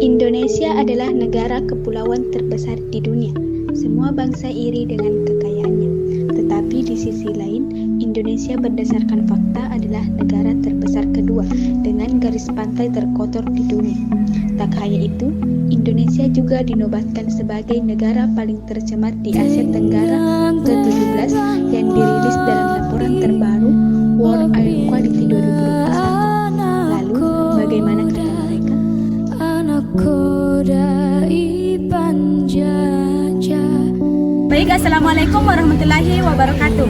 Indonesia adalah negara kepulauan terbesar di dunia. Semua bangsa iri dengan kekayaannya. Tetapi di sisi lain, Indonesia berdasarkan fakta adalah negara terbesar kedua dengan garis pantai terkotor di dunia. Tak hanya itu, Indonesia juga dinobatkan sebagai negara paling tercemar di Asia Tenggara ke-17 yang dirilis dalam laporan terbaru World Air Quality 2021. Lalu, bagaimana kata mereka? Baik, Assalamualaikum warahmatullahi wabarakatuh.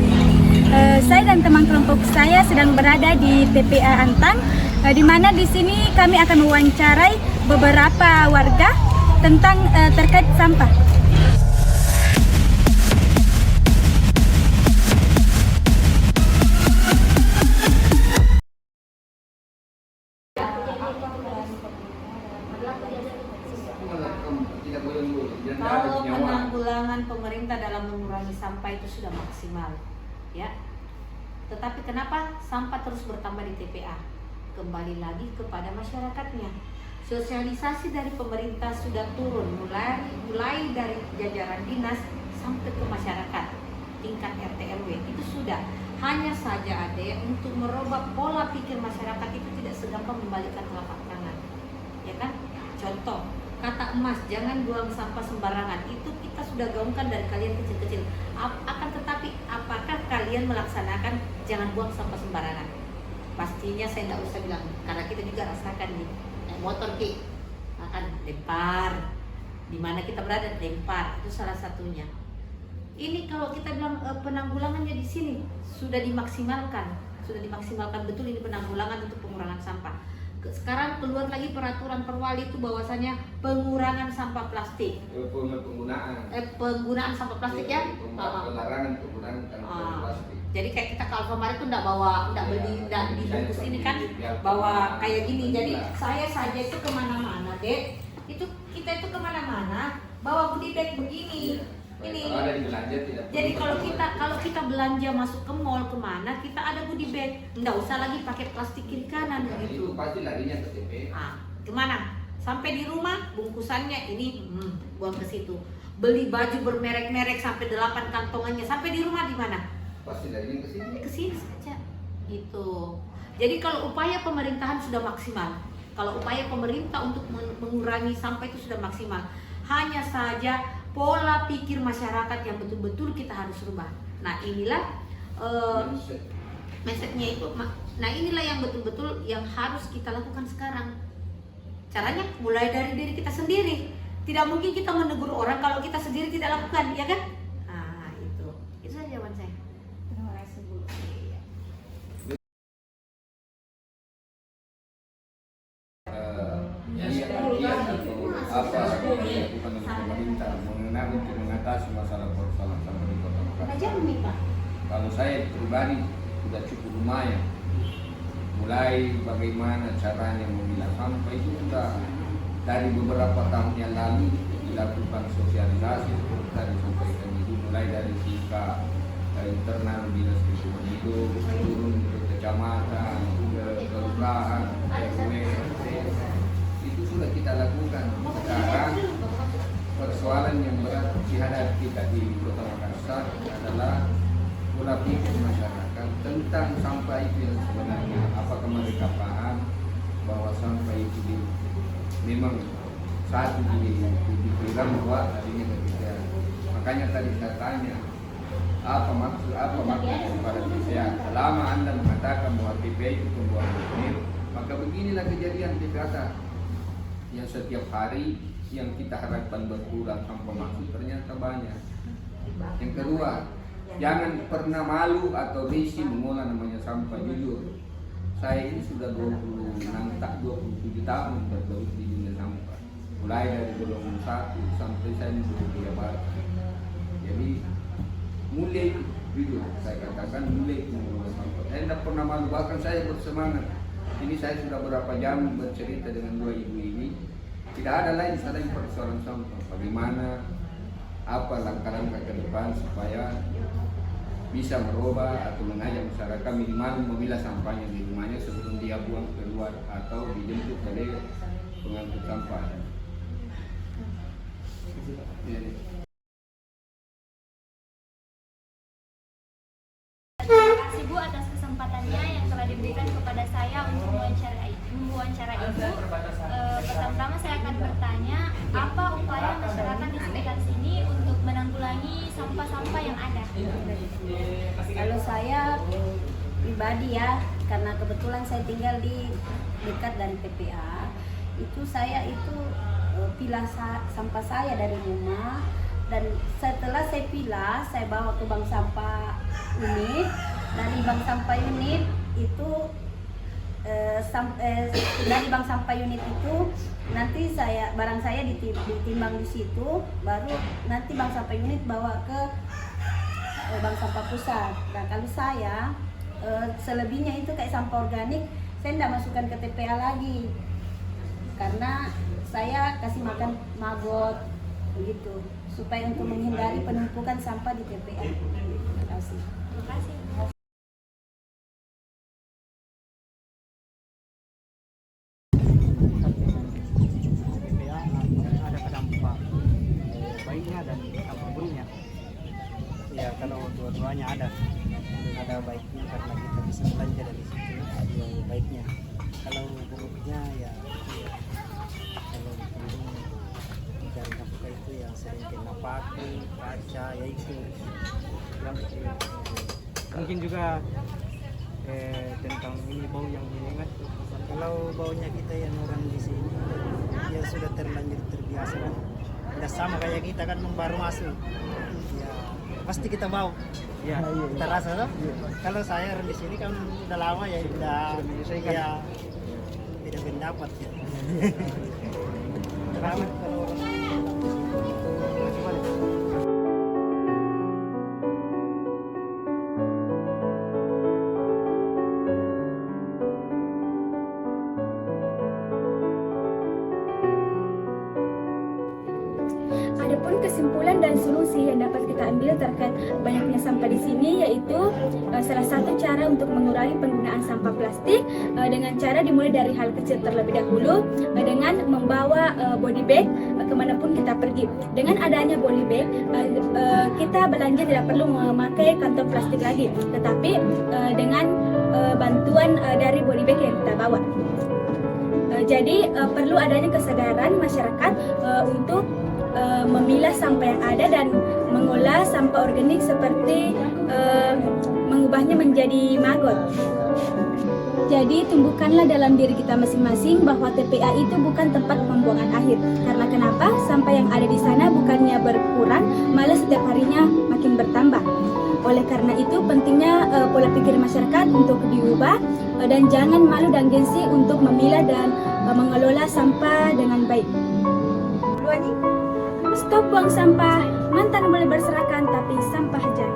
Saya dan teman kelompok saya sedang berada di TPA Antang, di mana di sini kami akan mewawancarai beberapa warga tentang terkait sampah. Kalau penanggulangan pemerintah dalam mengurangi sampah itu sudah maksimal, ya. Tetapi kenapa sampah terus bertambah di TPA? Kembali lagi kepada masyarakatnya. Sosialisasi dari pemerintah sudah turun, mulai dari jajaran dinas sampai ke masyarakat, tingkat RT RW itu sudah. Hanya saja ada untuk merubah pola pikir masyarakat itu tidak segampang membalikan telapak tangan, ya kan? Contoh, kata emas, jangan buang sampah sembarangan, itu kita sudah gaungkan dari kalian kecil-kecil. Akan tetapi, apakah kalian melaksanakan jangan buang sampah sembarangan? Pastinya saya tidak usah bilang, karena kita juga rasakan di motor akan lempar, di mana kita berada lempar, itu salah satunya. Ini kalau kita bilang penanggulangannya di sini sudah dimaksimalkan betul ini penanggulangan untuk pengurangan sampah. Sekarang keluar lagi peraturan perwali itu bahwasanya pengurangan sampah plastik. Penggunaan sampah plastik ya. Pelarangan penggunaan sampah plastik. Jadi kayak kita ke Alfamart itu enggak beli dibungkus ini kan, bawa kayak gini. Jadi saya saja itu kemana-mana, Dek. Kita itu kemana-mana bawa goodie bag begini. Ini. Jadi kalau kita belanja masuk ke mall kemana, kita ada goodie bag, nggak usah lagi pakai plastik kiri kanan gitu. Itu pasti larinya ke TP. Kemana? Sampai di rumah bungkusannya ini buang ke situ. Beli baju bermerek-merek sampai 8 kantongannya, sampai di rumah di mana? Pasti larinya ke sini. Ke sini saja. Gitu. Jadi kalau upaya pemerintahan sudah maksimal, kalau upaya pemerintah untuk mengurangi sampah itu sudah maksimal, hanya saja pola pikir masyarakat yang betul-betul kita harus rubah. Nah inilah mindsetnya itu. Nah inilah yang betul-betul yang harus kita lakukan sekarang. Caranya mulai dari diri kita sendiri. Tidak mungkin kita menegur orang kalau kita sendiri tidak lakukan, ya kan? Nah itu saja jawaban saya. Terima kasih Bu. Apa dilakukan oleh pemerintah untuk mengatasi masalah persoalan sampah di Kota Makassar? Kalau saya pribadi sudah cukup lumayan. Mulai bagaimana caranya memilah sampah itu sudah dari beberapa tahun yang lalu dilakukan sosialisasi seperti tadi sampaikan itu, mulai dari tingkat internal dinas lingkungan hidup turun ke kecamatan, ke kelurahan, RW, itu sudah kita lakukan. Sekarang persoalan yang berat dihadapi kita di Kota Makassar adalah pola pikir masyarakat tentang sampah itu yang sebenarnya. Apakah mereka paham bahwa sampah itu memang satu dibilang bahwa tadinya ketika. Makanya tadi saya tanya apa maksud daripada TPA. Selama Anda mengatakan bahwa TPA itu pembuangan air, maka beginilah kejadian TPA yang setiap hari yang kita harapkan berkurang sampah masuk ternyata banyak. Yang kedua, jangan pernah malu atau risih mengolah namanya sampah. Jujur, saya ini sudah 27 tahun bergelut di dunia sampah, mulai dari golongan 1 sampai saya menjadi pejabat. Jadi mulai, jujur saya katakan mulai mengolah sampah. Saya tidak pernah malu, bahkan saya bersemangat. Ini saya sudah berapa jam bercerita dengan 2 ibu ini. Tidak ada lain selain persoalan sampah. Bagaimana, apa langkah-langkah ke depan supaya bisa merubah atau mengajak masyarakat minimal memilah sampahnya di rumahnya sebelum dia buang keluar atau dijemput oleh pengangkut sampah. Terima kasih Bu atas kesempatannya yang telah diberikan kepada saya untuk mewawancara Ibu. Pertama-tama saya akan bertanya, apa upaya masyarakat di sekitar sini untuk menanggulangi sampah-sampah yang ada? Kalau saya pribadi ya, karena kebetulan saya tinggal di dekat dari TPA, saya pilah sampah saya dari rumah, dan setelah saya pilah, saya bawa ke bank sampah unit. Dari bank sampah unit itu dari bank sampah unit itu nanti barang saya ditimbang di situ, baru nanti bank sampah unit bawa ke bank sampah pusat. Nah kalau saya selebihnya itu kayak sampah organik, saya tidak masukkan ke TPA lagi karena saya kasih makan maggot begitu, supaya untuk menghindari penumpukan sampah di TPA. Terima kasih. Terima kasih. TPA ada dampak baiknya dan dampak buruknya. Ya kalau dua-duanya ada baiknya karena kita bisa belanja dari situ, ada baiknya. Kalau buruknya ya kalau dari dampak itu yang sering kena paku, kaca, ya itu yang mungkin juga tentang ini bau yang menyengat. Kalau baunya kita yang orang di sini ya sudah terlanjur terbiasa kan, tidak sama kayak kita kan baru masuk ya pasti kita bau ya, kita rasa tuh. Kalau saya orang di sini kan udah lama ya, ya beda pendapat ya. Ramai kalau orang Adapun kesimpulan dan solusi yang dapat kita ambil terkait banyaknya sampah di sini, yaitu salah satu cara untuk mengurangi penggunaan sampah plastik dengan cara dimulai dari hal kecil terlebih dahulu, dengan membawa body bag kemanapun kita pergi. Dengan adanya body bag, kita belanja tidak perlu memakai kantong plastik lagi, tetapi dengan bantuan dari body bag yang kita bawa. Jadi perlu adanya kesadaran masyarakat untuk memilah sampah yang ada dan mengolah sampah organik seperti mengubahnya menjadi maggot. Jadi tumbuhkanlah dalam diri kita masing-masing bahwa TPA itu bukan tempat pembuangan akhir. Karena kenapa? Sampah yang ada di sana bukannya berkurang, malah setiap harinya makin bertambah. Oleh karena itu pentingnya pola pikir masyarakat untuk diubah dan jangan malu dan gengsi untuk memilah dan mengelola sampah dengan baik. Stop buang sampah, mantan boleh berserakan tapi sampah jangan.